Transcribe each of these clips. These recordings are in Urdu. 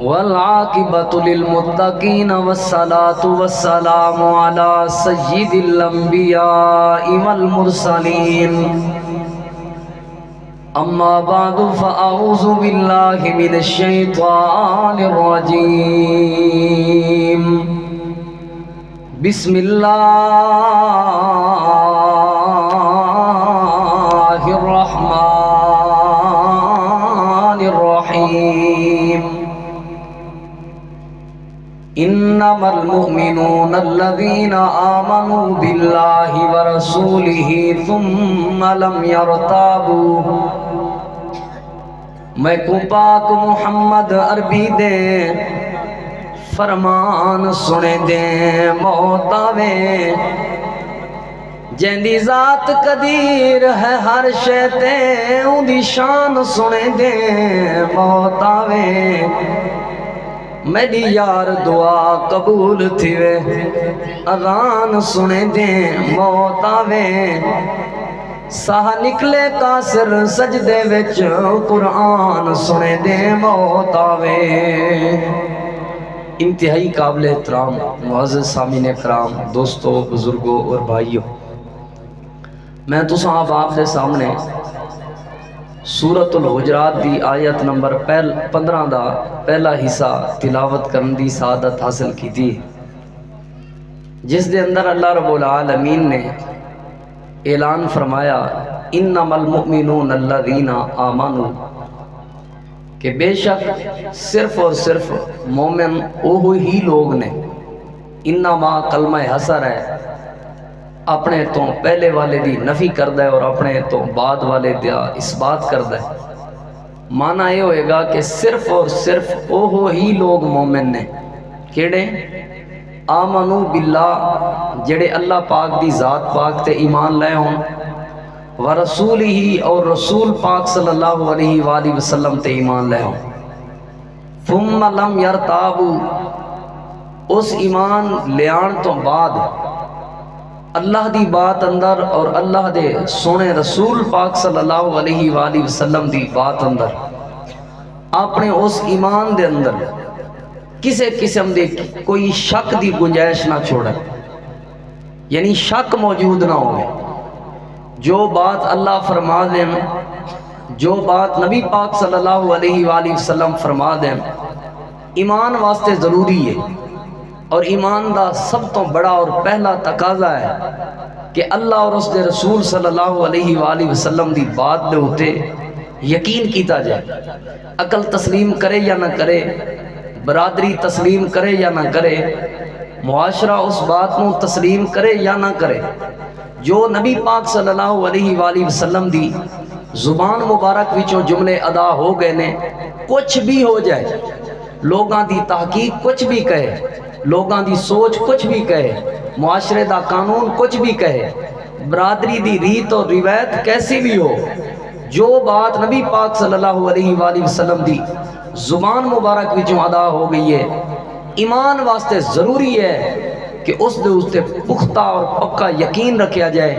والعاقبۃ للمتقین والصلاۃ والسلام علی سید الانبیاء والمرسلین اما بعد فاعوذ باللہ من الشیطان الرجیم بسم اللہ الرحمن الرحیم انما المؤمنون الذين آمنوا بالله ورسوله ثم لم يرتابوا میں کو پاک محمد عربی دے فرمان سنے دے موت آوے جیندی ذات قدیر ہے ہر شے تے اون دی شان سنے دے موت آوے میری یار دعا قبول تھیوے اذان سنے دیں موت آوے ساہ نکلے قاصر سجدے وچ قرآن سنے دیں موت آوے۔ انتہائی قابل احترام معزز سامعین کرام، دوستو، بزرگوں اور بھائیوں، میں تو صاحب آپ کے سامنے سورۃ الحجرات دی آیت نمبر 15 دا پہلا حصہ تلاوت کرن دی سعادت حاصل کی تھی، جس دے اندر اللہ رب العالمین نے اعلان فرمایا انما المؤمنون الذین آمنوا، کہ بے شک صرف اور صرف مومن وہ ہی لوگ نے۔ انما کلمہ حصر ہے، اپنے تو پہلے والے دی نفی کردہ ہے اور اپنے تو بعد والے دی اس بات کردہ ہے۔ معنی یہ ہوئے گا کہ صرف اور صرف وہ ہی لوگ مومن نے، کیڑے آمنو باللہ، جڑے اللہ پاک دی ذات پاک تے ایمان لائے ہوں، ورسول ہی، اور رسول پاک صلی اللہ علیہ وآلہ وسلم تے ایمان لائے ہوں، ثم لم یرتابو، اس ایمان لیان تو بعد اللہ دی بات اندر اور اللہ دے سونے رسول پاک صلی اللہ علیہ وآلہ وسلم دی بات اندر اپنے اس ایمان دے اندر کسے قسم دے کوئی شک دی گنجائش نہ چھوڑے، یعنی شک موجود نہ ہوئے۔ جو بات اللہ فرما دیں، جو بات نبی پاک صلی اللہ علیہ وآلہ وسلم فرما دیں، ایمان واسطے ضروری ہے، اور ایمان دا سب تو بڑا اور پہلا تقاضا ہے کہ اللہ اور اس دے رسول صلی اللہ علیہ وآلہ وسلم دی بات دے ہوتے یقین کیتا جائے۔ عقل تسلیم کرے یا نہ کرے، برادری تسلیم کرے یا نہ کرے، معاشرہ اس بات نو تسلیم کرے یا نہ کرے، جو نبی پاک صلی اللہ علیہ وآلہ وسلم دی زبان مبارک وچوں جملے ادا ہو گئے نے، کچھ بھی ہو جائے، لوگاں دی تحقیق کچھ بھی کہے، لوگاں دی سوچ کچھ بھی کہے، معاشرے دا قانون کچھ بھی کہے، برادری دی ریت اور روایت کیسی بھی ہو، جو بات نبی پاک صلی اللہ علیہ وآلہ وسلم دی زبان مبارک وچوں ادا ہو گئی ہے، ایمان واسطے ضروری ہے کہ اس دے پختہ اور پکا یقین رکھیا جائے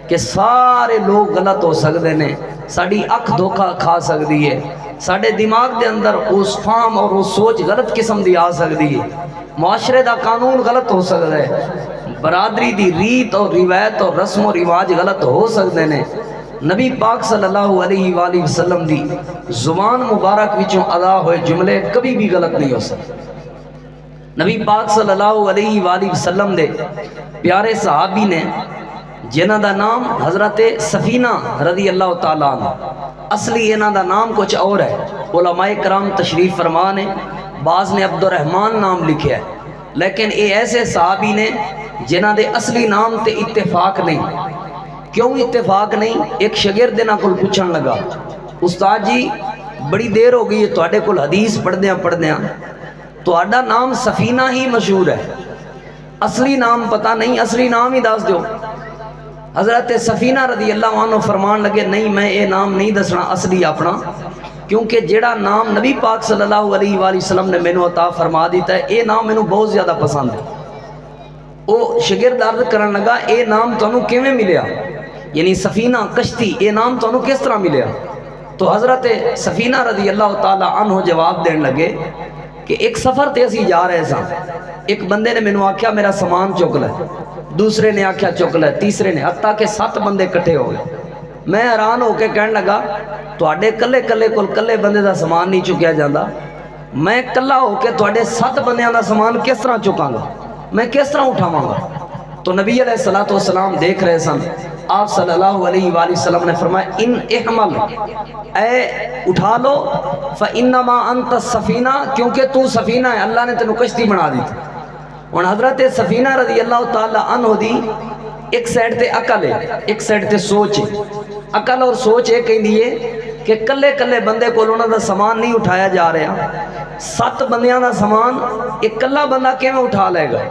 کہ سارے لوگ غلط ہو سکتے ہیں، ساڑی اکھ دھوکہ کھا سکتی ہے، ساڑے دماغ دے اندر اس فہم اور اس سوچ غلط قسم دی آ سکتی ہے، معاشرے دا قانون غلط ہو سکتا ہے، برادری دی ریت اور روایت اور رسم و رواج غلط ہو سکتے ہیں، نبی پاک صلی اللہ علیہ وآلہ وسلم دی زبان مبارک وچوں ادا ہوئے جملے کبھی بھی غلط نہیں ہو سکتے۔ نبی پاک صلی اللہ علیہ وآلہ وسلم دے پیارے صحابی نے، جنہ دا نام حضرت سفینہ رضی اللہ تعالیٰ عنہ، اصلی انہ دا نام کچھ اور ہے، علماء کرام تشریف فرمان ہے، بعض نے عبد الرحمن نام لکھیا ہے، لیکن اے ایسے صحابی نے جنہ دے اصلی نام تے اتفاق نہیں۔ کیوں اتفاق نہیں؟ ایک شاگرد نہ کل پوچھن لگا، استاد جی بڑی دیر ہو گئی ہے تواڈے کل حدیث پڑھدیاں تواڈا نام سفینہ ہی مشہور ہے، اصلی نام پتہ نہیں، اصلی نام ہی دس دیو۔ حضرت سفینہ رضی اللہ عنہ فرمان لگے، نہیں میں یہ نام نہیں دسنا اصلی اپنا، کیونکہ جیڑا نام نبی پاک صلی اللہ علیہ وآلہ وسلم نے مینوں عطا فرما دیتا ہے، یہ نام مینوں بہت زیادہ پسند ہے۔ وہ شاگرد عرض کرن لگا، یہ نام تانوں کیویں ملیا؟ یعنی سفینہ کشتی، یہ نام تانوں کس طرح ملیا؟ تو تو حضرت سفینہ رضی اللہ تعالی عنہ جواب دین لگے کہ ایک سفر تے اسی جا رہے ساں، ایک بندے نے مینوں آکھیا میرا سامان چک لے، دوسرے نے آکھیا چک لے، تیسرے نے، حتیٰ کہ 7 بندے کٹھے ہو گئے۔ میں حیران ہو کے کہنے لگا تواڈے کلے کلے کول کلے بندے دا سامان نہیں چکیا جاندا، میں کلا ہو کے تواڈے 7 بندیاں دا سامان کس طرح چکاں گا، میں کس طرح اٹھاواں گا؟ تو نبی علیہ الصلوۃ والسلام دیکھ رہے سن، آپ صلی اللہ علیہ وآلہ وسلم نے فرمایا ان احمل، اے اٹھا لو، فانما انت السفینہ، کیونکہ تو سفینہ ہے، اللہ نے تینوں کشتی بنا دی تھی۔ اور حضرت سفینہ رضی اللہ تعالی عنہ دی ایک سائڈ تے عقل ہے، ایک سائڈ تے سوچ ہے۔ عقل اور سوچ یہ کہندی ہے کہ کلے کلے بندے کو انہاں دا سامان نہیں اٹھایا جا رہا، 7 بندیاں دا سامان ایک کلا بندہ کیویں اٹھا لے گا؟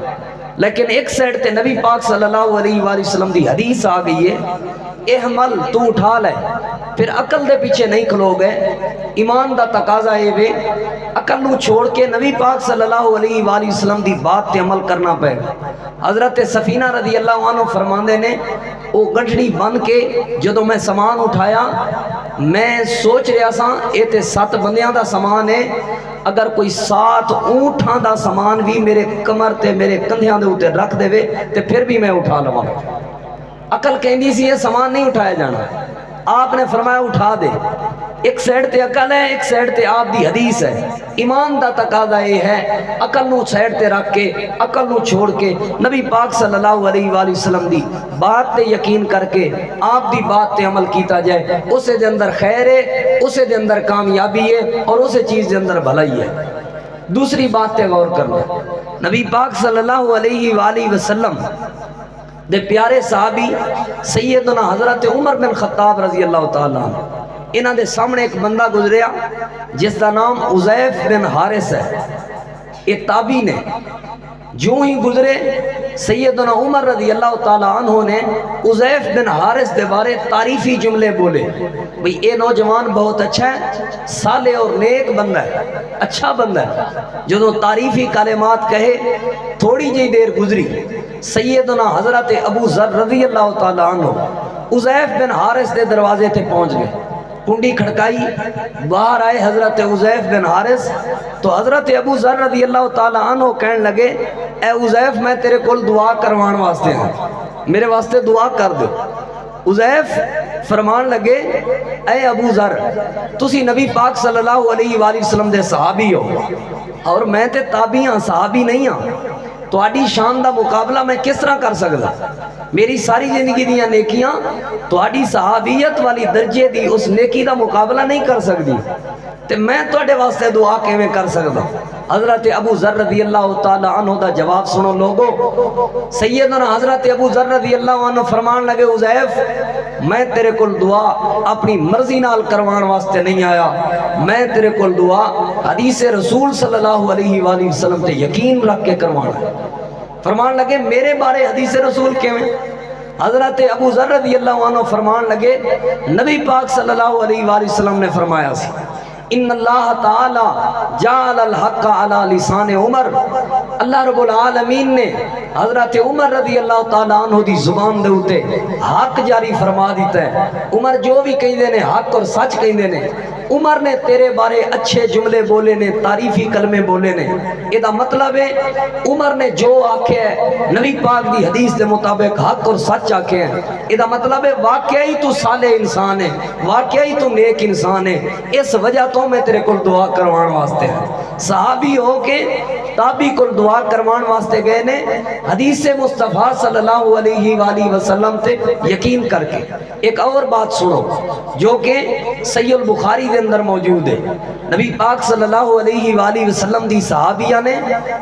لیکن ایک سائڈ تے نبی پاک صلی اللہ علیہ وآلہ وسلم دی حدیث آ گئی ہے احمل، تو اٹھا لے، پھر عقل دے پیچھے نہیں کھلو گئے۔ ایمان دا تقاضا ہے وے عقل نو چھوڑ کے نبی پاک صلی اللہ علیہ وآلہ وسلم دی بات تے عمل کرنا پے۔ حضرت سفینہ رضی اللہ عنہ فرماندے نے او گٹھڑی بن کے جدوں میں سامان اٹھایا، میں سوچ رہا سا اے تے 7 بندیاں دا سامان ہے، اگر کوئی 7 اونٹاں دا سامان بھی میرے کمر تے میرے کندھیاں دے اوتے رکھ دے وے تے پھر بھی میں اٹھا لواں۔ عقل کہندی سی یہ سامان نہیں اٹھایا جانا، آپ نے فرمایا اٹھا دے۔ ایک سائڈ تے عقل ہے، ایک سائڈ تے آپ دی حدیث ہے۔ ایمان دا تقاضا یہ ہے عقل نو سائڈ تے رکھ کے، عقل نو چھوڑ کے نبی پاک صلی اللہ علیہ وآلہ وسلم دی بات تے یقین کر کے آپ دی بات تے عمل کیتا جائے، اسے دے اندر خیر ہے، اسے دے اندر کامیابی ہے، اور اسے چیز دے اندر بھلائی ہے۔ دوسری بات تے غور کرنا، نبی پاک صلی اللہ علیہ وآلہ وسلم دے پیارے صحابی سیدنا حضرت عمر بن خطاب رضی اللہ تعالیٰ عنہ، انہاں دے سامنے ایک بندہ گزریا جس دا نام عزیف بن حارث ہے۔ یہ تابعی نے، جو ہی گزرے سیدنا عمر رضی اللہ تعالیٰ عنہ نے عزیف بن حارث دے بارے تعریفی جملے بولے، بھئی اے نوجوان بہت اچھا ہے، صالح اور نیک بندہ ہے، اچھا بندہ ہے۔ جدوں تعریفی کلمات کہے، تھوڑی جی دیر گزری، سیدنا حضرت ابو ذر رضی اللہ تعالیٰ عنہ عزیف بن حارث دے دروازے تے پہنچ گئے، کنڈی کھڑکائی، باہر آئے حضرت عزیف بن حارث، تو حضرت ابو ذر رضی اللہ تعالیٰ عنہ کہنے لگے اے عزیف میں تیرے کول دعا کروان واسطے ہیں، میرے واسطے دعا کر دو۔ عزیف فرمان لگے اے ابو ذر تسی نبی پاک صلی اللہ علیہ وآلہ وسلم دے صحابی ہو، اور میں تے تابعی ہاں، صحابی نہیں ہاں، تو آڈی شان دا مقابلہ میں کس طرح کر سکتا؟ میری ساری زندگی دیاں نیکیاں تو آڈی صحابیت والی درجے دی اس نیکی دا مقابلہ نہیں کر سکتی، تے میں تو آڈے واسطے دعا کیویں کر سکتا؟ حضرت ابو ذر رضی اللہ تعالی عنہ دا جواب سنو لوگو۔ سیدنا حضرت ابو ذر رضی اللہ عنہ فرمان لگے عزیف میں تیرے کول دعا اپنی مرضی نال کروان واسطے نہیں آیا، میں تیرے کول دعا حدیث رسول صلی اللہ علیہ وآلہ وسلم تے یقین رکھ کے کروانا۔ فرمان لگے میرے بارے حدیث رسول کیویں؟ حضرت ابو ذر رضی اللہ عنہ فرمان لگے نبی پاک صلی اللہ علیہ وآلہ وسلم نے فرمایا سی ان اللہ تعالی جعل الحق علی لسان عمر، اللہ رب العالمین نے حضرت عمر رضی اللہ تعالیٰ عنہ دی زبان دے ہوتے حق جاری فرما دیتا ہے۔ عمر جو بھی کہیں دے نے حق اور سچ کہیں دے نے، عمر نے تیرے بارے اچھے جملے بولے نے، تعریفی کلمے بولے نے، یہ دا مطلب ہے عمر نے جو آکھے ہے نبی پاک دی حدیث دے مطابق حق اور سچ آکھے ہیں، یہ دا مطلب ہے واقعی تو صالح انسان ہے، واقعی تو نیک انسان ہے، اس وجہ تو میں تیرے کل دعا کروان واسطے ہیں۔ صحابی ہو کے تابعی کل دعا کروان واسطے گئے نے، حدیث مصطفیٰ صلی اللہ علیہ وآلہ وسلم تے یقین کر کے۔ ایک اور بات سنو جو کہ صحیح البخاری دے اندر موجود ہے، نبی پاک صلی اللہ علیہ وآلہ وسلم دی صحابیہ نے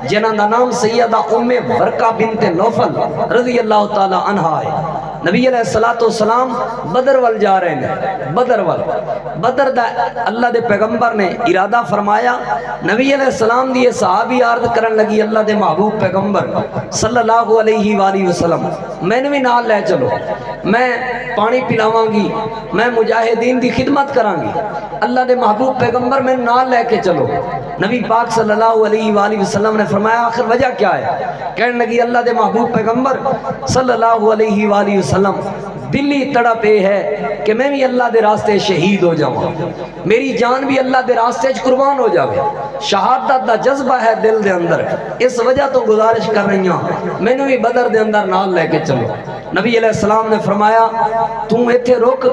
جنہاں دا نام سیدہ ام ورقہ بنت نوفل رضی اللہ تعالی عنہا ہے، نبی علیہ السلام بدر وال جا رہے ہیں، بدر دا اللہ دے پیغمبر نے ارادہ فرمایا، نبی علیہ السلام دی صحابی عرض کرن لگی اللہ دے محبوب پیغمبر صلی اللہ علیہ وآلہ وسلم میں نے بھی نال لے چلو، میں پانی پلاواں گی، میں مجاہدین دی خدمت کراں گی، اللہ دے محبوب پیغمبر میں نال لے کے چلو۔ نبی پاک صلی اللہ علیہ وآلہ وسلم نے فرمایا آخر وجہ کیا ہے؟ کہنے لگی اللہ دے محبوب پیغمبر صلی اللہ علیہ وآلہ وسلم دلی تڑپ یہ ہے کہ میں بھی اللہ دے راستے شہید ہو جاؤں، میری جان بھی اللہ دے راستے قربان ہو جاوے۔ شہادت دا جذبہ ہے دل دے اندر، اس وجہ تو گزارش کر رہی ہوں میں نے بھی بدر دے اندر نال لے کے چلو۔ نبی علیہ السلام نے فرمایا تو ایتھے رک،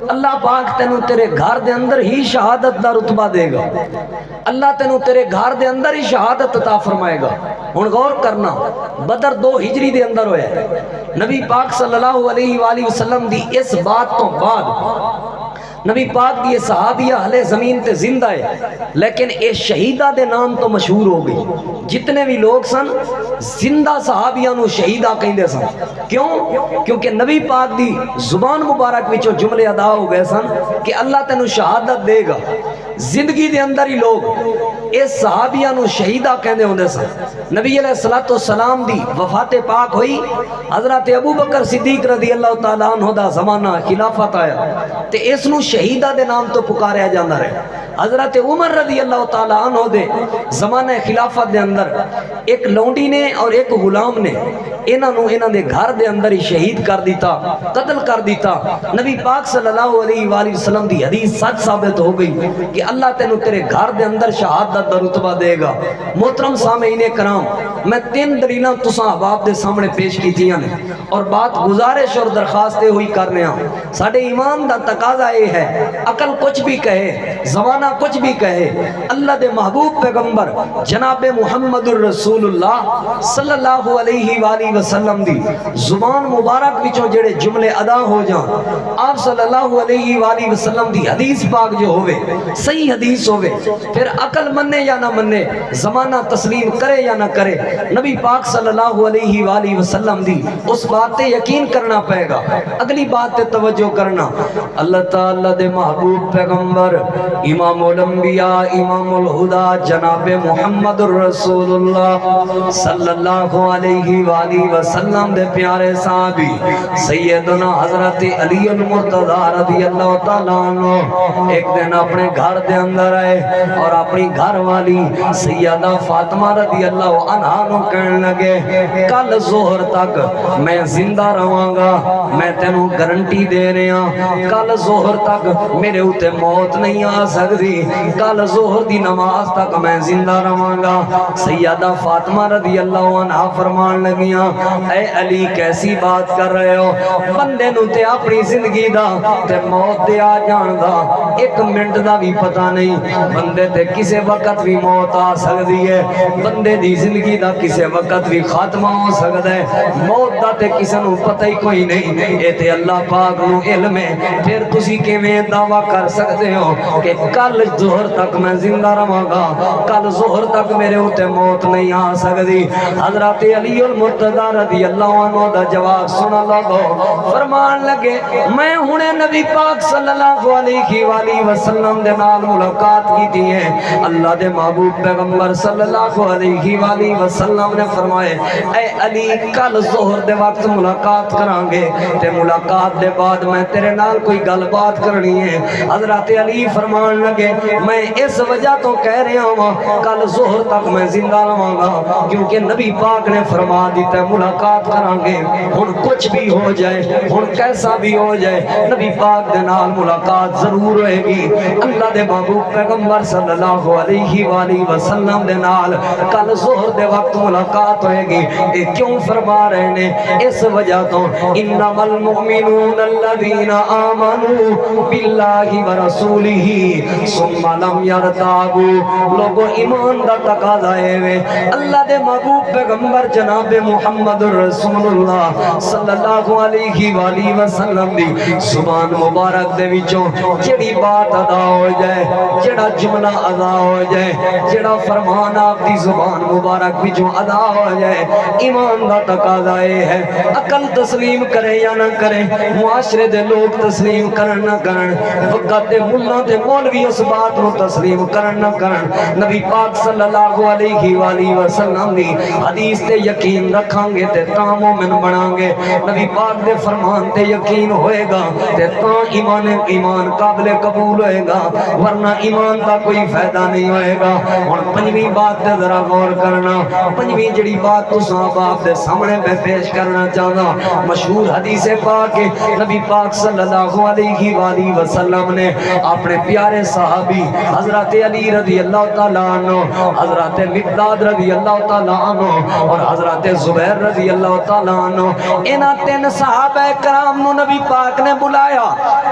اللہ پاک تینوں تیرے گھر دے اندر ہی شہادت دا رتبہ دے گا، اللہ تینوں تیرے گھر دے اندر ہی شہادت عطا فرمائے گا۔ ہن غور کرنا، بدر 2 ہجری دے اندر ہویا ہے، نبی پاک صلی اللہ علیہ وآلہ وسلم دی اس بات تو بعد نبی پاک دی صحابیہ اہل زمین تے زندہ ہے، لیکن اے شہیدہ دے نام تو مشہور ہو گئی۔ جتنے بھی لوگ سن زندہ صحابیہ نو شہیدہ کہندے سن، کیوں؟ کیونکہ نبی پاک دی زبان مبارک وچوں جملے ادا ہو گئے سن کہ اللہ تینوں شہادت دے گا۔ زندگی دے اندر ہی لوگ اس صحابیہ نو شہیدہ کہندے ہوندے سن۔ نبی علیہ السلام دی وفات پاک ہوئی، حضرت ابو بکر صدیق رضی اللہ تعالیٰ عنہ دا زمانہ خلافت آیا تے اس نو شہیدہ دے نام تو پکاریا جاندہ رہے۔ حضرت عمر رضی اللہ تعالیٰ عنہ دے زمانہ خلافت دے اندر ایک لونڈی نے اور ایک غلام نے انہاں دے گھر دے اندر ہی شہید کر دیتا، قتل کر دیتا۔ نبی پاک صلی اللہ علیہ وآلہ وسلم دی حدیث سچ ثابت ہو گئی کہ اللہ تینوں تیرے گھر دے اندر شہادت دا رتبہ دے گا۔ محترم سامعین کرام، میں 3 دلیلاں تساں احباب دے سامنے پیش کیتیاں نے اور بات گزارش اور درخواست ہوئی کرنے ہاں۔ ساڈے ایمان دا تقاضا یہ ہے، عقل کچھ بھی کہے، زمانہ کچھ بھی کہے، اللہ دے محبوب پیغمبر جناب محمد الرسول اللہ صلی اللہ علیہ وآلہ وسلم دی زبان مبارک وچوں جڑے جملے ادا ہو جان، آپ صلی اللہ علیہ وآلہ وسلم دی حدیث پاک جو ہوئے، صحیح حدیث ہوئے، پھر عقل منے یا نہ منے، زمانہ تسلیم کرے یا نہ کرے، نبی پاک صلی اللہ علیہ وآلہ وسلم دی اس بات تے یقین کرنا پائے گا۔ اگلی بات تے توجہ کرنا، اللہ تعالیٰ دے محبوب پیغمبر امام الانبیاء امام الہدا جناب محمد الرسول اللہ صلی اللہ علیہ وآلہ وسلم دے پیارے صحابی سیدنا حضرت علی المرتضی رضی اللہ تعالیٰ عنہ ایک دن اپنے گھر دے اندر آئے اور اپنی گھر والی سیدہ فاطمہ رضی اللہ عنہ نو کہنے لگے کل ظہر تک میں زندہ رہوں گا، میں تینوں گارنٹی دے رہے ہیں، کل ظہر تک میرے اوتے موت نہیں آ سکتی، کل ظہر دی نماز تک میں زندہ رہوں گا۔ سیدہ فاطمہ رضی اللہ عنہ فرمان لگیاں اے علی کیسی بات کر رہے ہو، بندے نو تے اپنی زندگی دا تے موت دے آ جان دا 1 منٹ دا بھی پتہ نہیں، بندے تے کسے وقت بھی موت آ سکتی ہے، بندے دی زندگی دا کسے وقت بھی خاتمہ ہو سکتا ہے، موت دا تے کسے نو پتہ ہی کوئی نہیں، اے تے اللہ پاک نو علم ہے۔ پھر تسی کیویں دعویٰ کر سکتے ہو کہ کل ظہر تک میں زندہ رہوں گا، کل ظہر تک میرے اوتے موت نہیں آ سکتی؟ حضرت علی المرتضی رضی اللہ عنہ دا جواب سن لگو، فرمان لگے میں ہنے نبی پاک صلی اللہ علیہ وآلہ وسلم دے نال ملاقات کی تھی ہے، اللہ دے محبوب پیغمبر صلی اللہ علیہ وآلہ وسلم نے فرمائے اے علی کل ظہر دے وقت ملاقات کران گے تے ملاقات دے بعد میں تیرے نال کوئی گل بات کرنی ہے۔ حضرت علی فرمان لگے میں اس وجہ تو کہہ رہا ہوں کل ظہر تک میں زندہ رہوں گا کیونکہ نبی پاک نے فرما دیتا ہے ملاقات کران گے، ہن کچھ بھی ہو جائے، ہن کیسا بھی ہو جائے، نبی پاک دے نال ملاقات ضرور ہوئے گی۔ اللہ دے محبوب پیغمبر صلی اللہ علیہ وآلہ وسلم دے نال کل ظہر دے وقت ملاقات ہوئے گی۔ اے کیوں فرما رہے ہیں؟ اس وجہ تو انما المؤمنون الذین آمنوا باللہ ورسولہ ثم لم یرتابوا، لوگوں ایمان دا تقاضا ہے اللہ دے محبوب پیغمبر جناب محمد رسول اللہ صلی اللہ علیہ وآلہ وسلم دی زبان مبارک دے وچوں جڑی بات ادا ہو جائے، جڑا جملہ ادا ہو جائے، جڑا فرمان آپ دی زبان مبارک وچوں ادا ہو جائے، ایمان دا تقاضا ہے۔ عقل تسلیم کرے یا نہ کرے، معاشرے دے لوگ تسلیم کرن نہ کرن، وقت دے ملہ دے مولوی اس بات کو تسلیم کرن نہ کرن، نبی پاک صلی اللہ علیہ وآلہ وسلم دی حدیث تے یقین رکھاں گے تے تاں مومن بناں گے، نبی پاک دے فرمان تے یقین ہوئے گا تے تاں ایمان قابل قبول ہوئے گا، ورنہ ایمان دا کوئی فائدہ نہیں ہوئے گا۔ ہن پنجویں بات تے ذرا غور کرنا، پنجویں جڑی بات تساں باپ دے سامنے میں پیش کرنا چاہنا، مشہور حدیث پاک نبی پاک صلی اللہ علیہ وآلہ وسلم نے اپنے پیارے صحابی حضرت علی رضی اللہ تعالیٰ عنہ، حضرت مقداد رضی اللہ تعالیٰ عنہ اور حضرت زبیر رضی اللہ تعالیٰ عنہ، انہاں تین صحابہ کرام نو نبی پاک نے بلایا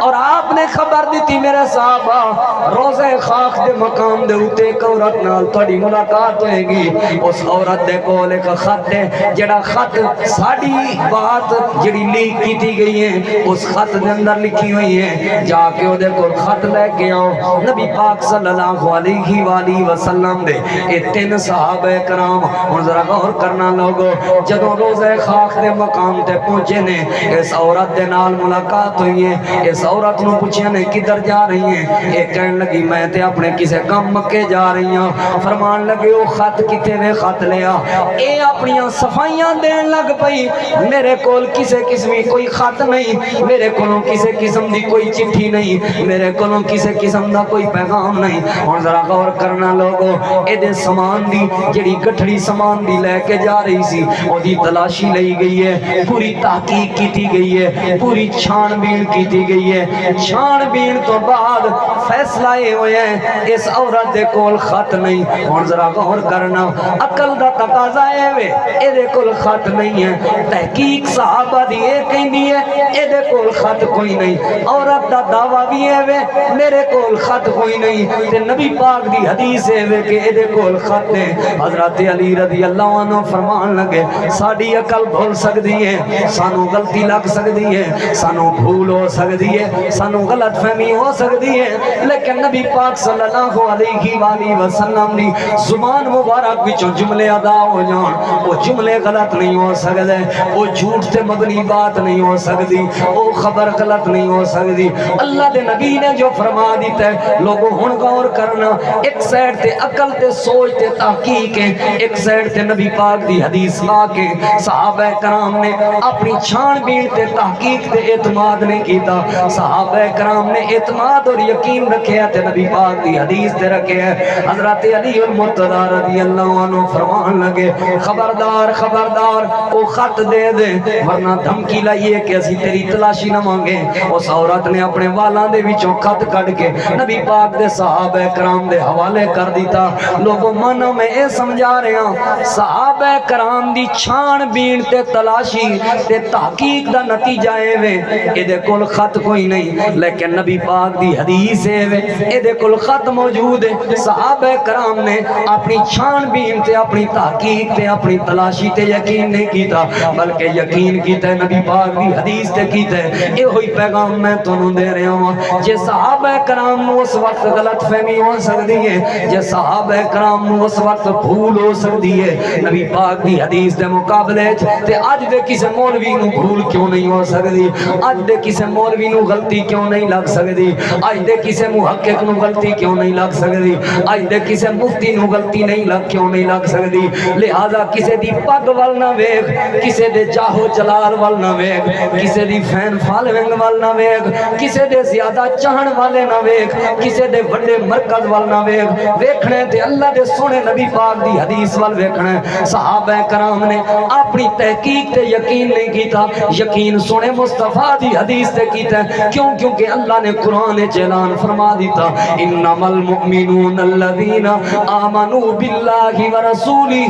اور آپ نے خبر دیتی میرے صحابہ روزہ خاک دے مقام دے اوتے ایک عورت نال تہاڈی ملاقات ہوئے گی، اس عورت دے کول ایک خط ہے، جڑا خط ساڈی بات جڑی لیک کیتی گئی ہے اس خط دے اندر لکھی ہوئی ہے، جا کے او دے کول خط لے کے آؤ۔ نبی پاک صلی اللہ علیہ وآلہ وسلم دے اے تین صحابہ کرام ہن ذرا غور کرنا لوگو، جدوں روزہ خاک دے مقام تے پہنچے نے اس عورت دے نال ملاقات ہوئی ہے، اس عورت نو پوچھیا نے کدھر جا رہی ہیں، اے کہن لگی میں تے اپنے کسے کم مکے جا رہی ہوں۔ فرمان لگے او خط کتے نے خط لیا، اے اپنی صفائیاں دین لگ پئی، میرے کول کسے قسمی کوئی خط نہیں، میرے کولوں کسے قسم دی کوئی چٹھی نہیں، میرے کولوں کسے قسم دا کوئی پیغام نہیں۔ اور ذرا غور کرنا لوگو، اے دے سامان دی جڑی گٹھڑی سامان دی لے کے جا رہی سی او دی تلاشی لئی گئی ہے، پوری تحقیق کیتی گئی ہے، پوری چھان بین کیتی گئی ہے، چھان بین تو بعد فیصلہ یہ ہوئے ہیں اس عورت دے کول خط نہیں۔ اور ذرا غور کرنا، عقل دا تقاضا ہے وے اے دے کول خط نہیں ہے، تحقیق صحابہ دی اے کہندی ہے اے دے کول خط کوئی نہیں، عورت دا دعویٰ بھی ہے وے میرے کول خط کوئی نہیں، تے نبی پاک دی حدیث ہے وے کہ اے دے کول خط ہے۔ حضرت علی رضی اللہ عنہ فرمان لگے ساڈی عقل بھول سکدی ہے، سانو غلطی لگ سکدی ہے، سانو بھول ہو سکدی ہے، سانو غلط فہمی ہو سکدی ہے، لیکن نبی پاک صلی اللہ علیہ وآلہ وسلم دی زبان مبارک وچوں جملے ادا ہو جان، وہ جملے غلط نہیں ہو سکدے، وہ جھوٹ تے مبنی بات نہیں ہو سکدی، وہ خبر غلط نہیں ہو سکدی۔ اللہ دے نبی نے جو فرما دیتا ہے لوگوں ہن غور کرنا، ایک سائڈ تے عقل تے سوچ تے تحقیق ہے، ایک سائڈ تے نبی پاک دی حدیث پاک ہے۔ صحابہ کرام نے اپنی چھان بین تے تحقیق تے اعتماد نہیں کیتا، صحابہ کرام نے اعتماد اور یقین رکھیا تے نبی پاک دی حدیث تے رکھے ہے۔ حضرت علی المرتضی رضی اللہ عنہ فرمان لگے خبردار خبردار او خط دے دے ورنہ دھمکی لائیے کہ اسی تیری تلاشی نہ مانگے۔ اس عورت نے اپنے والاں دے وچوں خط کڈ کے نبی پاک دے صحابہ کرام دے حوالے کر دیتا۔ لوگوں مانو میں اے سمجھا رہے ہاں صحابہ کرام دی چھان بین تے تلاشی تے تحقیق دا نتیجہ اے وے اے دے کول خط کوئی نہیں، لیکن نبی پاک دی حدیث اے وے اے دے کول خط موجود ہے۔ صحابہ کرام نے اپنی چھان بین تے اپنی تحقیق تے اپنی تلاشی تے یقین نہیں کیتا، بلکہ یقین کیتا ہے نبی پاک دی حدیث تے کیتا ہے۔ اے ہوئی پیغام میں تانوں دے رہا ہوں، جے صحابہ کرام نو اس وقت غلط فہمی ہو سکتی ہے، جے صحابہ کرام نو اس وقت بھول ہو سکتی ہے نبی پاک دی حدیث دے مقابلے تے اج دے کسے مولوی نو بھول کیوں نہیں ہو سکتی، اج دے کسے مولوی نو غلطی کیوں نہیں لگ سکتی، اج دے کسے محقق نو غلطی کیوں نہیں لگ سکتی، اج دے کسے مفتی نو غلطی کیوں نہیں لگ سکتی۔ لہذا کسے دی پگ ول نہ ویکھ، کسے دے جاہو جلال ول نہ ویکھ، کسے دی فین فالوئنگ ول نہ ویکھ، کسے دے زیادہ چاہن والے نہ ویکھ، کسے دے بڑے مرکز ول نہ ویکھ، ویکھنے تے اللہ دے سونے نبی پاک دی حدیث ول ویکھنا۔ صحابہ کرام نے اپنی تحقیق تے یقین نہیں کیتا، یقین سونے مصطفیٰ دی حدیث تے کیتا ہے۔ کیوں؟ کیونکہ اللہ نے قرآن اعلان فرما دیتا انما المؤمنون الذین آمنوا باللہ ورسولہ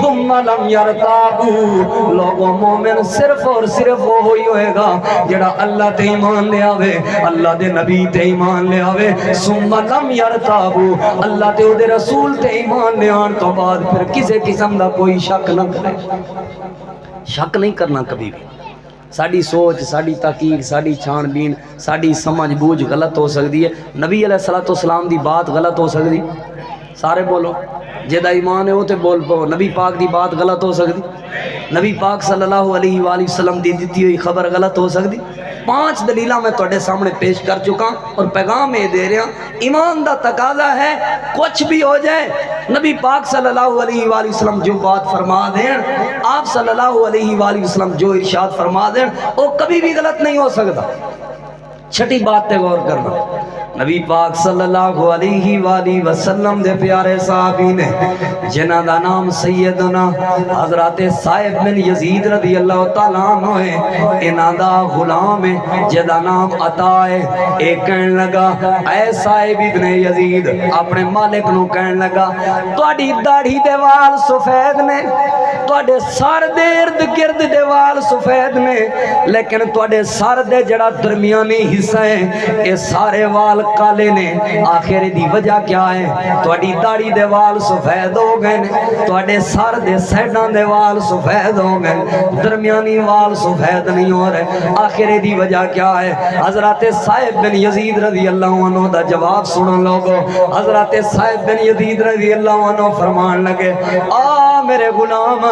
ثم لم یرتابوا۔ لوگوں مومن صرف اور صرف وہ ہوئی ہوئے گا جڑا اللہ تے ایمان لے آوے، اللہ دے نبی تے ایمان لے آوے، ثم لم یرتابوا، اللہ تے او دے رسول تے ایمان لے آن تو بعد پھر کسے قسم دا کوئی شک نہ کرے۔ شک نہیں کرنا کبھی بھی۔ ساڑی سوچ، ساڑی تحقیق، ساڑی چھان بین، ساڑی سمجھ بوجھ غلط ہو سکتی ہے، نبی علیہ السلام دی بات غلط ہو سکتی، سارے بولو جیدہ ایمان ہے وہ تے بول پو، نبی پاک دی بات غلط ہو سکتی، نبی پاک صلی اللہ علیہ وآلہ وسلم دی دیتی ہوئی خبر غلط ہو سکتی، 5 دلیلاں میں تواڈے سامنے پیش کر چکا اور پیغام یہ دے رہا ایمان دا تقاضا ہے کچھ بھی ہو جائے نبی پاک صلی اللہ علیہ وآلہ وسلم جو بات فرما دیں آپ صلی اللہ علیہ وآلہ وسلم جو ارشاد فرما دیں وہ کبھی بھی غلط نہیں ہو سکتا۔ چھٹی بات تے غور کرنا، نبی پاک صلی اللہ علیہ وآلہ وسلم دے پیارے صحابی نے جنہ دا نام سیدنا حضرت صائب بن یزید رضی اللہ تعالیٰ عنہ ہے، انہ دا غلام ہے جدا نام عطا ہے، ایک کہن لگا اے صائب ابن یزید اپنے مالک نو کہن لگا تواڈی داڑھی دے وال سفید نے، تواڈے سر دے ارد گرد دے وال سفید نے، لیکن تواڈے سر دے جڑا درمیانی حصہ ہے اے سارے وال کالے نے، آخر دی وجہ کیا ہے؟ تواڈی داڑھی دے وال سفید ہو گئے نے، تواڈے سر دے سیڈاں دے وال سفید ہو گئے، درمیانی وال سفید نہیں ہو رہے، آخر دی وجہ کیا ہے؟ حضرت صائب بن یزید رضی اللہ عنہ دا جواب سنن لوگو، حضرت صائب بن یزید رضی اللہ عنہ فرمان لگے میرے غلام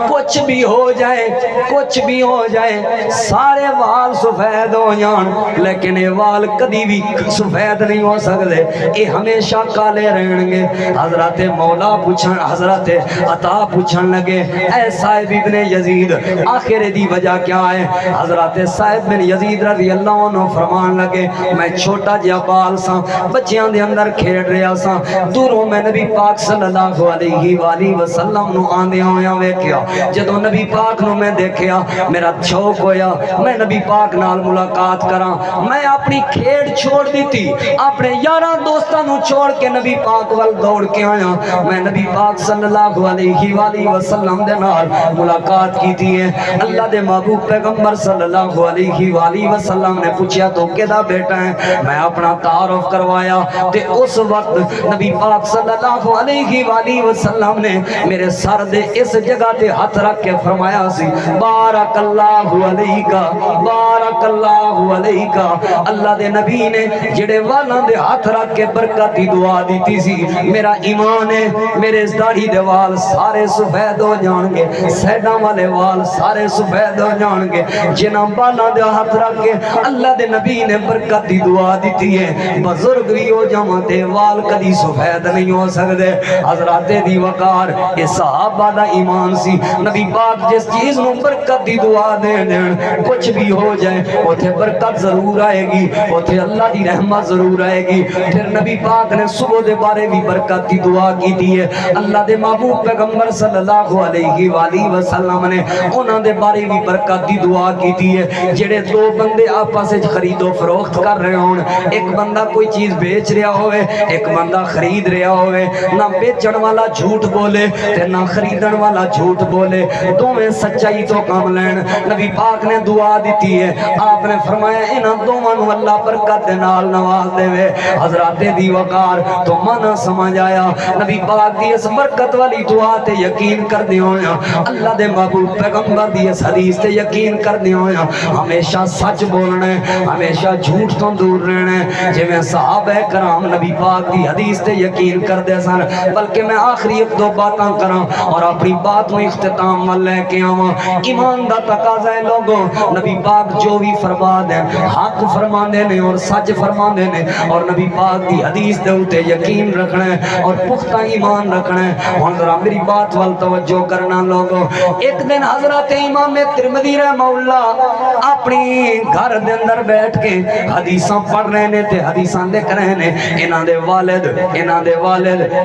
کچھ بھی ہو جائے، کچھ بھی ہو جائے، سارے وال سفید ہو جان لیکن یہ وال کدی بھی سفید نہیں ہو سکتے، یہ ہمیشہ کالے رہن گے۔ حضرت مولا پوچھن، حضرت عطا پوچھن لگے اے صائب ابن یزید آخر دی وجہ کیا ہے؟ حضرت صائب بن یزید رضی اللہ عنہ فرمان لگے میں چھوٹا جہا بال سا، بچیاں دے اندر کھیڑ رہا سا، دوروں میں نبی پاک صلی اللہ علیہ وآلہ وسلم نو آندے ہویا ویکھیا، جدوں نبی پاک نو میں دیکھیا میرا شوق ہویا میں نبی پاک نال ملاقات کراں، میں اپنی کھیڑ چھوڑ دیتی، اپنے یاراں دوستاں نو چھوڑ کے نبی پاک وال دوڑ کے آیا، میں نبی پاک صلی اللہ علیہ وآلہ وسلم دے نال ملاقات کیتی ہے۔ اللہ دے محبوب پیغمبر صلی اللہ علیہ وآلہ وسلم نے پوچھا تو کدا بیٹا ہے؟ میں اپنا تعارف کروایا تے اس وقت نبی پاک صلی اللہ علیہ وآلہ وسلم نے میرے سر دے اس جگہ تے ہاتھ رکھ کے فرمایا سی بارک اللہ علیکہ، بارک اللہ علیکہ۔ اللہ دے نبی نے جڑے والاں دے ہاتھ رکھ کے برکت دی دعا دیتی سی، میرا ایمان ہے میرے داڑھی دے وال سارے سفید ہو جان گے، سیڈاں والے وال سارے سفید ہو جان گے، جنہاں بالاں دے ہاتھ رکھ کے اللہ دے نبی نے برکت دی دعا دیتی ہے، بزرگ بھی ہو جاواں تے وال کدی سفید نہیں ہو سکدے۔ حضرات دی وقار اے صحابہ دا ایمان سی، نبی پاک جس چیز نو برکت دی دعا دین کچھ بھی ہو جائے اوتھے برکت ضرور آئے گی، اوتھے اللہ دی رحمت ضرور آئے گی۔ پھر نبی پاک نے صبح دے بارے بھی برکت دی دعا کی دی ہے، اللہ دے محبوب پیغمبر صلی اللہ علیہ وآلہ وسلم نے انہاں دے بارے بھی برکت دی دعا کی دی ہے۔ جڑے دو بندے آپس وچ خرید و فروخت کر رہے ہون، ایک بندہ کوئی چیز بیچ رہا ہوئے، ایک بندہ خرید رہا ہوئے، نہ بیچن والا جھوٹ بولے تے نہ خریدن والا جھوٹ بولے، دوویں سچائی تو کام لین۔ نبی پاک نے دعا دیتی ہے، آپ نے فرمایا انہاں دوواں نو اللہ برکت دے نال نواز دے وے۔ حضرات دی وقار تو مانا سمجھ آیا، نبی پاک دی اس برکت والی دعا تے یقین کر دے ہویا، اللہ دے محبوب پیغمبر دی اس حدیث تے یقین کر دے ہویا، ہمیشہ سچ بولنا ہے، ہمیشہ جھوٹ تو دور رہنا ہے۔ جویں صحابہ کرام نبی پاک دی حدیث تے یقین کر دے سن، بلکہ میں آخری ایک دو باتاں کراں اور اپنی بات میں اختتام ول لے کے آواں۔ ایمان دا تقاضا ہے لوگوں، نبی پاک جو بھی فرما دے حق فرما دے نے اور سچ فرما دے نے، اور نبی پاک دی حدیث دے اوتے یقین رکھنا ہے اور پختہ ایمان رکھنا ہے۔ اور ذرا میری بات وال توجہ کرنا لوگوں، ایک دن حضرت امام ترمذی رحمہ اللہ اپنی گھر دے اندر بیٹھ کے حدیثاں پڑھ رہے نے تے حدیثاں لکھ رہے نے۔ انہاں دے والد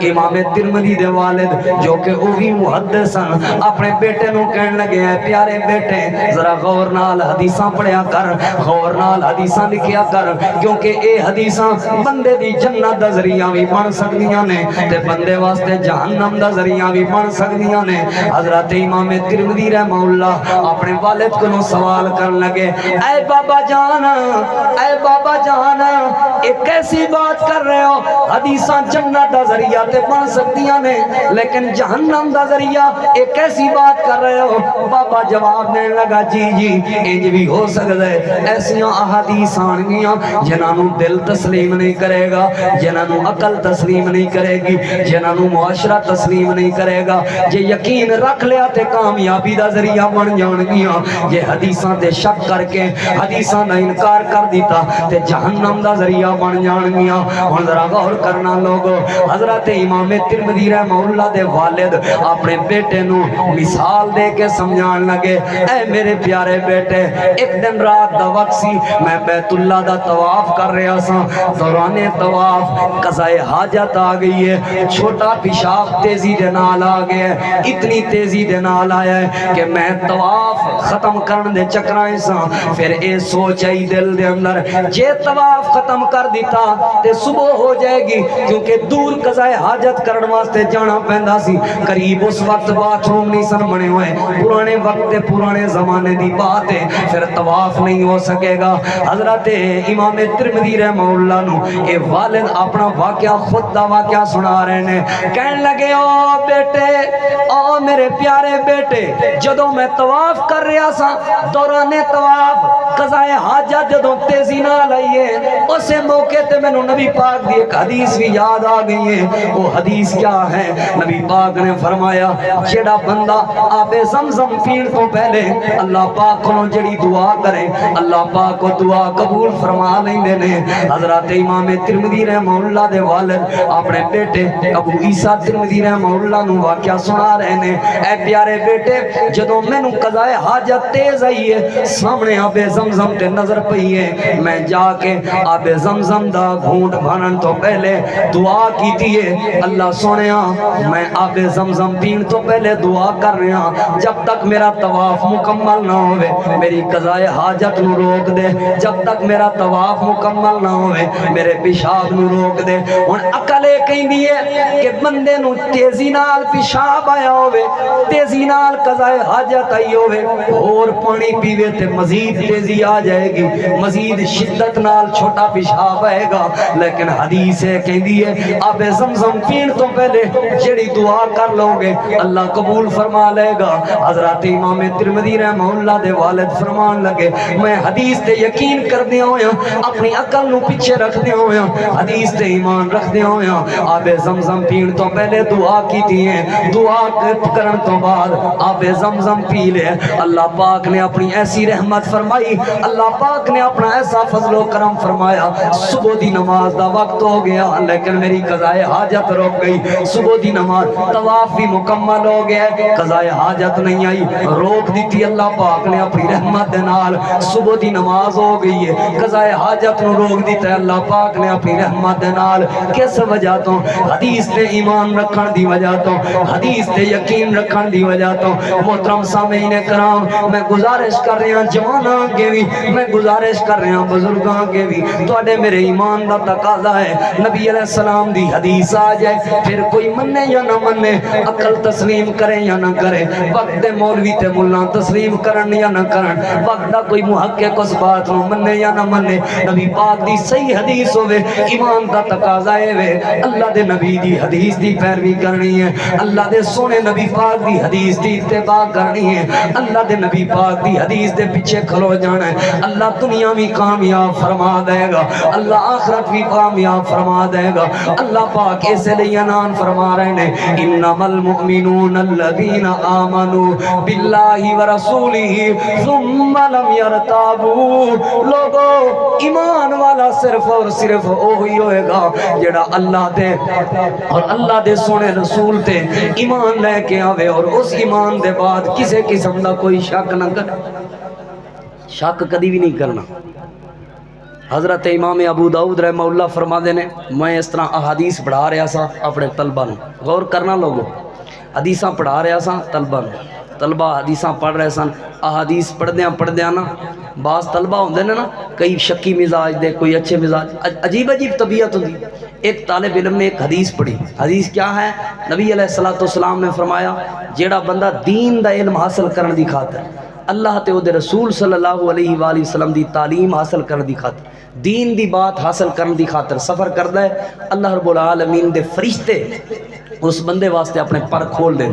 امام ترمذی دے والد جو کہ او بھی محدث سن، اپنے بیٹے نو کہن لگے اے پیارے بیٹے ذرا غور نال حدیثاں پڑھیا کر، غور نال حدیثاں لکھیا کر، کیونکہ اے حدیثاں بندے دی جنت دا ذریعہ بھی بن سکدیاں نے تے بندے واسطے جہنم دا ذریعہ بھی بن سکدیاں نے۔ حضرت امام ترمذی رحمہ اللہ اپنے والد کو سوال کرن لگے اے بابا جان، اے بابا جان ایک ایسی بات کر رہے ہو، حدیثاں جنت دا ذریعہ تے بن سکدیاں نے لیکن جہنم جہنم دا ذریعہ ایک ایسی بات کر رہے ہو؟ بابا جواب دینے لگا جی انج بھی ہو سکتا ہے، ایسیاں احادیث آن گیاں جنہاں نو دل تسلیم نہیں کرے گا، جنہاں نو عقل تسلیم نہیں کرے گی، جنہاں نو معاشرہ تسلیم نہیں کرے گا، جے یقین رکھ لیا تے کامیابی دا ذریعہ بن جان گیاں، جے حدیثاں تے شک کر کے حدیثاں دا انکار کر دیتا تے جہنم دا ذریعہ بن جان گیاں۔ ہن ذرا غور کرنا لوگو، حضرت امام ترمذی رحمہ اللہ دے والد اپنے بیٹے نو مثال دے کے سمجھان لگے، اے میرے پیارے بیٹے، ایک دن رات دا وقت سی، میں بیت اللہ دا طواف کر رہا سا، دوران طواف قضاء حاجت آ گئی ہے، چھوٹا پیشاب تیزی دے نال آ گیا ہے، اتنی تیزی دے نال آیا ہے کہ میں طواف ختم کرن دے چکرائیں سا، پھر اے سوچ آئی دل دے اندر، جے طواف ختم کر دیتا تے صبح ہو جائے گی، کیونکہ دور قضاء حاجت کرن واسطے جانا پہندا سی، قریب اس وقت باتھ روم نہیں سن بنے ہوئے، پرانے وقت پرانے زمانے دی بات ہے، پھر طواف نہیں ہو سکے گا۔ حضرت امام ترمذی رحمہ اللہ نو اے والد اپنا واقعہ خود دا واقعہ سنا رہے ہیں، کہنے لگے او بیٹے، او میرے پیارے بیٹے، جدوں میں طواف کر رہا سا، دوران طواف قضاء حاجت جدوں تیزی نال آئی ہے، اسے موقع تے میں نبی پاک دی ایک حدیث بھی یاد آ گئی ہے۔ وہ حدیث کیا ہے؟ نبی پاک نے فرمایا جیڑا بندہ آب زمزم پین تو پہلے اللہ پاک کو جڑی دعا کرے اللہ پاک کو دعا قبول فرما لیندے نے۔ حضرت امام ترمذی رحمہ اللہ دے والد اپنے بیٹے ابو عیسیٰ ترمذی رحمہ اللہ نو واقعہ سنا رہے نے، اے پیارے بیٹے، جدوں مینوں قضاء حاجت تیز آئی ہے، سامنے آب زمزم تے نظر پئی ہے، میں جا کے آب زمزم دا گھونٹ بھرن تو پہلے دعا کیتی ہے، اللہ سونیا میں آب زمزم پین تو پہلے دعا کر رہا، جب تک میرا طواف مکمل نہ ہوئے میری قضاء حاجت نو روک دے، جب تک میرا طواف مکمل نہ ہوئے میرے پیشاب نو روک دے۔ ہن عقل اے کہندی ہے کہ بندے نو تیزی نال پیشاب آیا ہوئے، تیزی نال قضاء حاجت آئی ہوئے، اور پانی پیوے تے مزید تیزی آ جائے گی، مزید شدت نال چھوٹا پیشاب آئے گا، لیکن حدیث ہے کہندی ہے آب زمزم پین تو پہلے جڑی دعا کر لو گے اللہ قبول فرما لے گا۔ حضرت امام ترمذی رحمہ اللہ دے والد فرمان لگے، میں حدیث تے یقین کر دیا ہویا، اپنی عقل نو پیچھے رکھ دیا ہویا، حدیث تے ایمان رکھ دیا ہویا، آب زمزم پین تو پہلے دعا کی تھی ہیں، دعا کرن تو بعد آب زمزم پی لے، اللہ پاک نے اپنی ایسی رحمت فرمائی، اللہ پاک نے اپنا ایسا فضل و کرم فرمایا، صبح دی نماز دا وقت ہو گیا لیکن میری قضاء حاجت رک گئی، صبح دی نماز طواف بھی مکمل ہو گیا، قضاء حاجت نہیں آئی، روک دی تھی اللہ پاک نے اپنی رحمت دے نال، صبح دی نماز ہو گئی ہے، قضاء حاجت نو روک دیتا ہے اللہ پاک نے اپنی رحمت دے نال، کس وجہ تو؟ حدیث تے ایمان رکھن دی وجہ تو، حدیث تے یقین رکھن دی وجہ تو۔ محترم سامعین کرام، میں گزارش کر رہا جواناں کے بھی، میں گزارش کر رہا بزرگاں کے بھی، تواڈے میرے ایمان دا تقاضا ہے نبی علیہ السلام دی حدیث آ جائے، پھر کوئی منے یا نہ منے، عقل تسلیم کرے یا نہ کرے، وقت دے مولوی تے ملا تسلیم کرن یا نہ کرن، وقت دا کوئی محقق اس بات نو منے یا نہ منے، نبی پاک دی صحیح حدیث ہوئے، ایمان دا تقاضا ہے اللہ دے نبی دی حدیث دی پیروی کرنی ہے، اللہ دے سونے نبی پاک دی حدیث دی اتباع کرنی ہے، اللہ دے نبی پاک دی حدیث دے پیچھے کھلو جانا ہے، اللہ دنیا بھی کامیاب فرما دے گا، اللہ آخرت بھی کامیاب فرما دے گا۔ اللہ پاک ایسے لئے انان فرما رہے ہیں انما المؤمنون الذین آمنوا باللہ ورسولہ ثم لم یرتابوا، لوگو ایمان والا صرف اور صرف وہی ہوئے گا جڑا اللہ دے اور اللہ دے سونے رسول تے ایمان لے کے آوے اور اس ایمان دے بعد کسے قسم دا کوئی شک نہ کرے، شک کدی بھی نہیں کرنا۔ حضرت امام ابو داؤد رحمہ اللہ فرما دینے، میں اس طرح احادیث پڑھا رہا سا اپنے طلبہ نو، غور کرنا لوگو، حدیثاں پڑھا رہا سا طلبہ نو، طلبہ حدیثاں پڑھ رہے سن، احادیث پڑھ دیاں نا، بعض طلبہ ہوندے نا کئی شکی مزاج دے، کوئی اچھے مزاج، عجیب طبیعت ہوندی۔ ایک طالب علم نے ایک حدیث پڑھی، حدیث کیا ہے؟ نبی علیہ السلام نے فرمایا جیڑا بندہ دین دا علم حاصل کرن دی خاطر، اللہ تے او دے رسول صلی اللہ علیہ وآلہ وسلم دی تعلیم حاصل کرن دی خاطر دین دی بات حاصل کرنے دی خاطر سفر کردا ہے، اللہ رب العالمین دے فرشتے اس بندے واسطے اپنے پر کھول دیں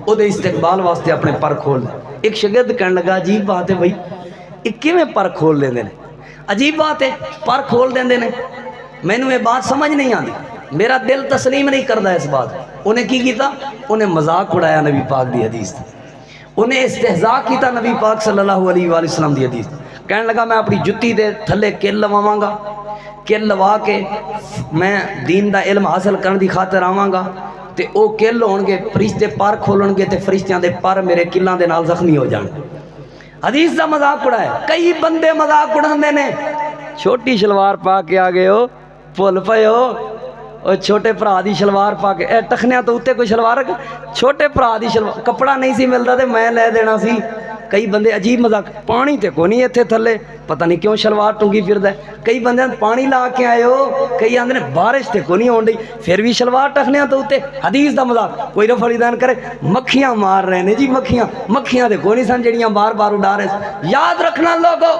او دے استقبال واسطے اپنے پر کھول دیں۔ ایک شاگرد کہنے لگا عجیب بات ہے بھائی، یہ کیویں پر کھول دیں عجیب بات ہے، پر کھول دیں مینوں یہ بات سمجھ نہیں آتی، میرا دل تسلیم نہیں کردا اس بات۔ انہیں کی کیتا؟ انہیں مذاق اڑایا نبی پاک دی حدیث، انہیں استہزاء کیتا نبی پاک صلی اللہ علیہ وآلہ وسلم دی حدیث۔ کہنے لگا میں اپنی جتی دے تھلے کل لواواں گا، کل لوا کے میں دین دا علم حاصل کرنے دی خاطر آواں گا تے او کل ہون گے، فرشتے پر کھولن گے تے فرشتیاں دے پر میرے کلاں دے نال زخمی ہو جان۔ حدیث دا مذاق اڑایا، کئی بندے مذاق اڑاندے نے، چھوٹی شلوار پا کے آ گئے ہو، بھول پئے ہو، اور چھوٹے بھرا دی شلوار پا کے ٹخنیاں تو اتنے کوئی شلوار چھوٹے بھرا دی شلوار کپڑا نہیں سی ملتا تے میں لے دینا سی۔ کئی بندے عجیب مذاق، پانی تے کو نہیں اتنے تھلے، پتہ نہیں کیوں شلوار ٹنگی پھردا ہے۔ کئی بندے پانی لا کے آئے ہو، کئی آندے نے بارش تے کو نہیں ہون ڈئی پھر بھی شلوار ٹخنیاں تو اتنے۔ حدیث دا مذاق کوئی رفع الدین کرے، مکھیاں مار رہے نے جی، مکھیاں تے کو نہیں سن جڑیاں بار بار اڈا رہے۔ یاد رکھنا لوگو،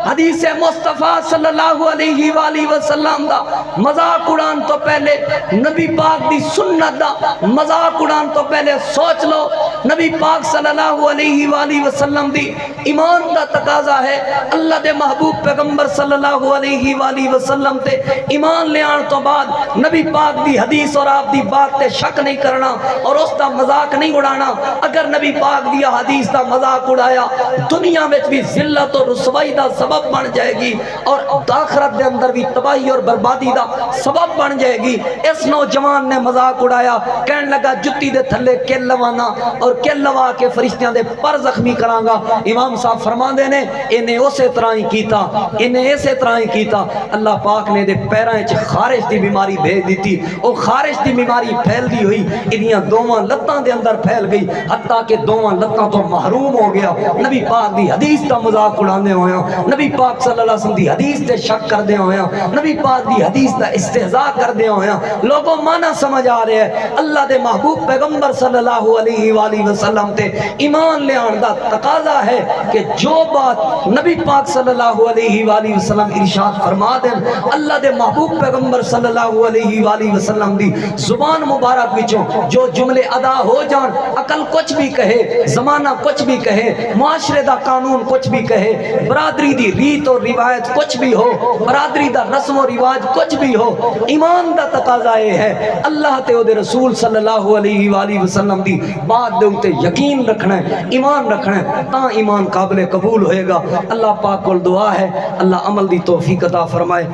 حدیث مصطفیٰ صلی اللہ علیہ وآلہ وسلم دا مذاق اڑان تو پہلے، نبی پاک دی سنت دا مذاق اڑان تو پہلے سوچ لو، نبی پاک صلی اللہ علیہ وآلہ وسلم دی ایمان دا تقاضا ہے اللہ دے محبوب پیغمبر صلی اللہ علیہ وآلہ وسلم تے ایمان لے آن تو بعد نبی پاک دی حدیث اور آپ دی بات تے شک نہیں کرنا اور اس دا مذاق نہیں اڑانا۔ اگر نبی پاک دی حدیث دا مذاق اڑایا دنیا میں بھی ذلت اور رسوائی دا سبب بن جائے گی اور آخرت دے اندر بھی تباہی اور بربادی دا سبب بن جائے گی۔ اس نوجوان نے مذاق اڑایا، کہنے لگا جتی دے تھلے کل لوانا اور کل لوا کے فرشتیاں دے پر زخمی کراں گا۔ امام صاحب فرما دے نے انہیں اسی طرح ہی کیتا، انہیں اسی طرح ہی کیتا۔ اللہ پاک نے دے پیرائیں چ خارش دی بیماری بھیج دیتی، او خارش دی بیماری پھیل دی ہوئی انہیاں دوواں لتاں دے اندر پھیل گئی حتیٰ کہ دوواں لتاں تو محروم ہو گیا۔ نبی پاک دی حدیث دا مذاق اڑاندے ہویا، نبی پاک صلی اللہ علیہ وسلم دی حدیث تے شک کردے ہویا، نبی پاک دی حدیث دا استہزاء کردے ہویا۔ لوگوں مانا سمجھ آ رہے ہیں اللہ دے محبوب پیغمبر صلی اللہ علیہ وآلہ وسلم تے ایمان لے آن دا تقاضا ہے کہ جو بات نبی پاک صلی اللہ علیہ وآلہ وسلم ارشاد فرما دیں، اللہ دے محبوب پیغمبر صلی اللہ علیہ وآلہ وسلم دی زبان مبارک وچوں جو جملے ادا ہو جان، عقل کچھ بھی کہے، زمانہ کچھ بھی کہے، معاشرے دا قانون کچھ بھی کہے، برادری دی ریت اور روایت کچھ بھی ہو، برادری دا رسم و رواج کچھ بھی ہو، ایمان دا تقاضا یہ ہے اللہ تے او دے رسول صلی اللہ علیہ وآلہ وسلم دی بات دے اتے یقین رکھنا ہے، ایمان رکھنا ہے، تاں ایمان قابل قبول ہوئے گا۔ اللہ پاک کو دعا ہے اللہ عمل دی توفیق عطا فرمائے۔